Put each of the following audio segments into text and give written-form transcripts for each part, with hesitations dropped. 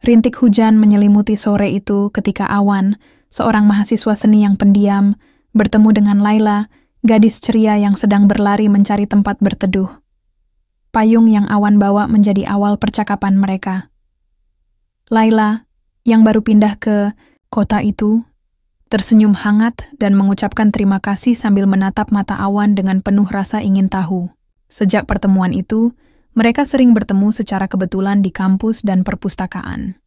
Rintik hujan menyelimuti sore itu ketika Awan, seorang mahasiswa seni yang pendiam, bertemu dengan Laila, gadis ceria yang sedang berlari mencari tempat berteduh. Payung yang Awan bawa menjadi awal percakapan mereka. Laila, yang baru pindah ke kota itu, tersenyum hangat dan mengucapkan terima kasih sambil menatap mata Awan dengan penuh rasa ingin tahu. Sejak pertemuan itu, mereka sering bertemu secara kebetulan di kampus dan perpustakaan.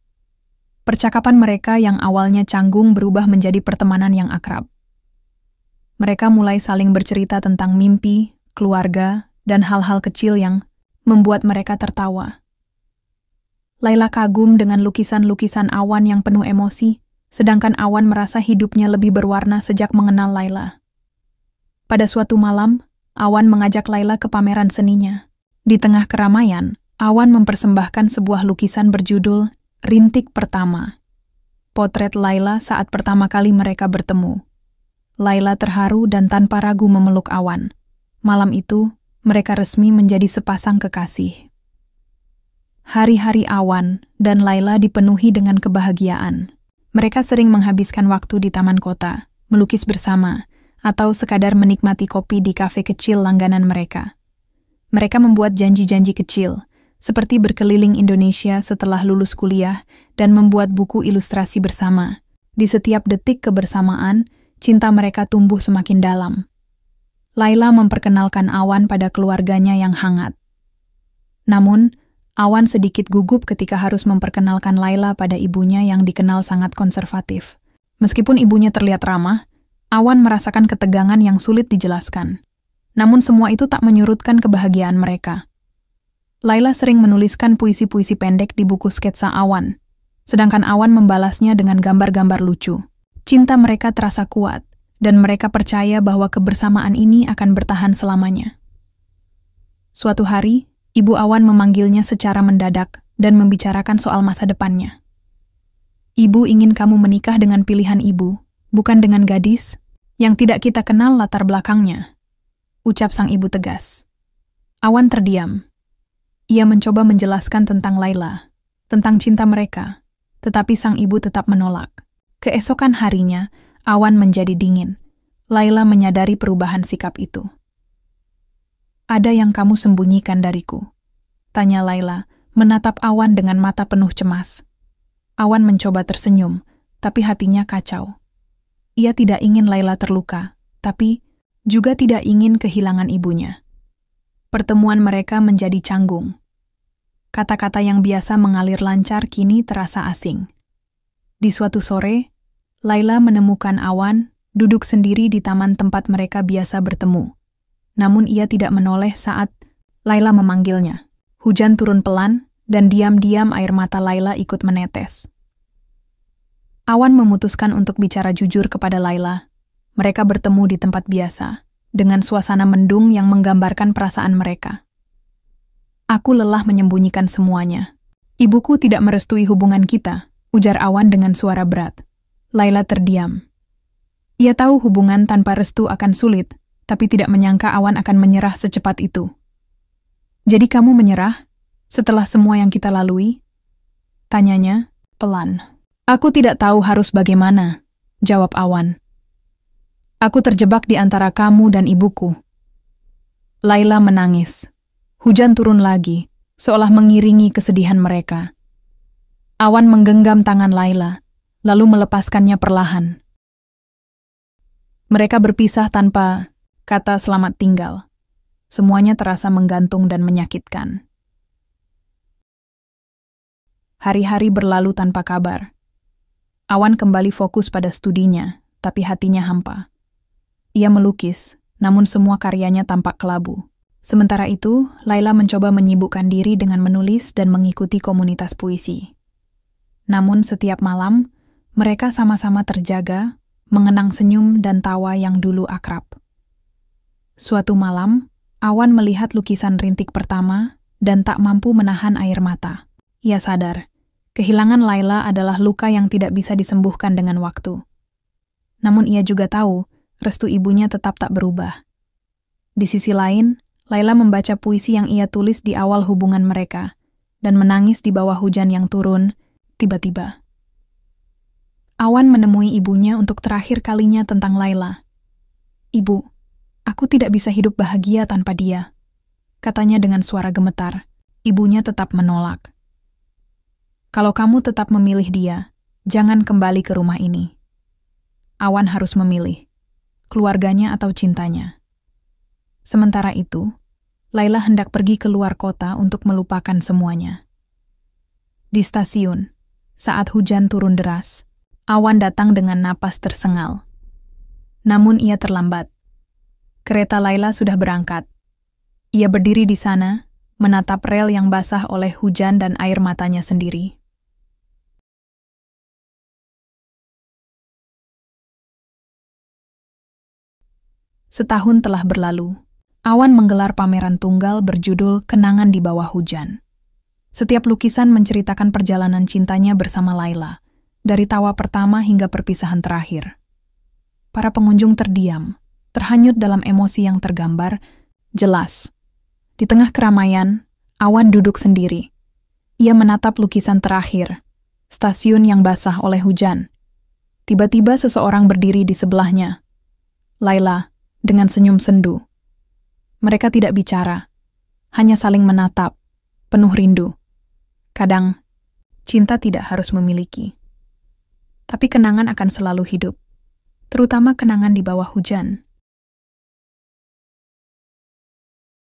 Percakapan mereka yang awalnya canggung berubah menjadi pertemanan yang akrab. Mereka mulai saling bercerita tentang mimpi, keluarga, dan hal-hal kecil yang membuat mereka tertawa. Laila kagum dengan lukisan-lukisan Awan yang penuh emosi, sedangkan Awan merasa hidupnya lebih berwarna sejak mengenal Laila. Pada suatu malam, Awan mengajak Laila ke pameran seninya. Di tengah keramaian, Awan mempersembahkan sebuah lukisan berjudul Rintik Pertama. Potret Laila saat pertama kali mereka bertemu. Laila terharu dan tanpa ragu memeluk Awan. Malam itu, mereka resmi menjadi sepasang kekasih. Hari-hari Awan dan Laila dipenuhi dengan kebahagiaan. Mereka sering menghabiskan waktu di taman kota, melukis bersama, atau sekadar menikmati kopi di kafe kecil langganan mereka. Mereka membuat janji-janji kecil, seperti berkeliling Indonesia setelah lulus kuliah dan membuat buku ilustrasi bersama. Di setiap detik kebersamaan, cinta mereka tumbuh semakin dalam. Laila memperkenalkan Awan pada keluarganya yang hangat. Namun, Awan sedikit gugup ketika harus memperkenalkan Laila pada ibunya yang dikenal sangat konservatif. Meskipun ibunya terlihat ramah, Awan merasakan ketegangan yang sulit dijelaskan. Namun semua itu tak menyurutkan kebahagiaan mereka. Laila sering menuliskan puisi-puisi pendek di buku sketsa Awan, sedangkan Awan membalasnya dengan gambar-gambar lucu. Cinta mereka terasa kuat, dan mereka percaya bahwa kebersamaan ini akan bertahan selamanya. Suatu hari, Ibu Awan memanggilnya secara mendadak dan membicarakan soal masa depannya. Ibu ingin kamu menikah dengan pilihan ibu, bukan dengan gadis yang tidak kita kenal latar belakangnya, ucap sang ibu tegas. Awan terdiam. Ia mencoba menjelaskan tentang Laila, tentang cinta mereka, tetapi sang ibu tetap menolak. Keesokan harinya, Awan menjadi dingin. Laila menyadari perubahan sikap itu. Ada yang kamu sembunyikan dariku? Tanya Laila, menatap Awan dengan mata penuh cemas. Awan mencoba tersenyum, tapi hatinya kacau. Ia tidak ingin Laila terluka, tapi juga tidak ingin kehilangan ibunya. Pertemuan mereka menjadi canggung. Kata-kata yang biasa mengalir lancar kini terasa asing. Di suatu sore, Laila menemukan Awan duduk sendiri di taman tempat mereka biasa bertemu. Namun ia tidak menoleh saat Laila memanggilnya. Hujan turun pelan, dan diam-diam air mata Laila ikut menetes. Awan memutuskan untuk bicara jujur kepada Laila. Mereka bertemu di tempat biasa, dengan suasana mendung yang menggambarkan perasaan mereka. Aku lelah menyembunyikan semuanya. Ibuku tidak merestui hubungan kita, ujar Awan dengan suara berat. Laila terdiam. Ia tahu hubungan tanpa restu akan sulit, tapi tidak menyangka Awan akan menyerah secepat itu. Jadi kamu menyerah setelah semua yang kita lalui? Tanyanya, pelan. Aku tidak tahu harus bagaimana, jawab Awan. Aku terjebak di antara kamu dan ibuku. Laila menangis. Hujan turun lagi, seolah mengiringi kesedihan mereka. Awan menggenggam tangan Laila, lalu melepaskannya perlahan. Mereka berpisah tanpa kata selamat tinggal. Semuanya terasa menggantung dan menyakitkan. Hari-hari berlalu tanpa kabar. Awan kembali fokus pada studinya, tapi hatinya hampa. Ia melukis, namun semua karyanya tampak kelabu. Sementara itu, Laila mencoba menyibukkan diri dengan menulis dan mengikuti komunitas puisi. Namun setiap malam, mereka sama-sama terjaga, mengenang senyum dan tawa yang dulu akrab. Suatu malam, Awan melihat lukisan rintik pertama dan tak mampu menahan air mata. Ia sadar, kehilangan Laila adalah luka yang tidak bisa disembuhkan dengan waktu. Namun ia juga tahu, restu ibunya tetap tak berubah. Di sisi lain, Laila membaca puisi yang ia tulis di awal hubungan mereka, dan menangis di bawah hujan yang turun, tiba-tiba. Awan menemui ibunya untuk terakhir kalinya tentang Laila. "Ibu, aku tidak bisa hidup bahagia tanpa dia," katanya dengan suara gemetar. Ibunya tetap menolak. "Kalau kamu tetap memilih dia, jangan kembali ke rumah ini." Awan harus memilih, keluarganya atau cintanya. Sementara itu, Laila hendak pergi ke luar kota untuk melupakan semuanya. Di stasiun, saat hujan turun deras, Awan datang dengan napas tersengal. Namun ia terlambat. Kereta Laila sudah berangkat. Ia berdiri di sana, menatap rel yang basah oleh hujan dan air matanya sendiri. Setahun telah berlalu. Awan menggelar pameran tunggal berjudul Kenangan di Bawah Hujan. Setiap lukisan menceritakan perjalanan cintanya bersama Laila, dari tawa pertama hingga perpisahan terakhir. Para pengunjung terdiam, terhanyut dalam emosi yang tergambar, jelas. Di tengah keramaian, Awan duduk sendiri. Ia menatap lukisan terakhir, stasiun yang basah oleh hujan. Tiba-tiba seseorang berdiri di sebelahnya. Laila, dengan senyum sendu. Mereka tidak bicara, hanya saling menatap, penuh rindu. Kadang, cinta tidak harus memiliki. Tapi kenangan akan selalu hidup, terutama kenangan di bawah hujan.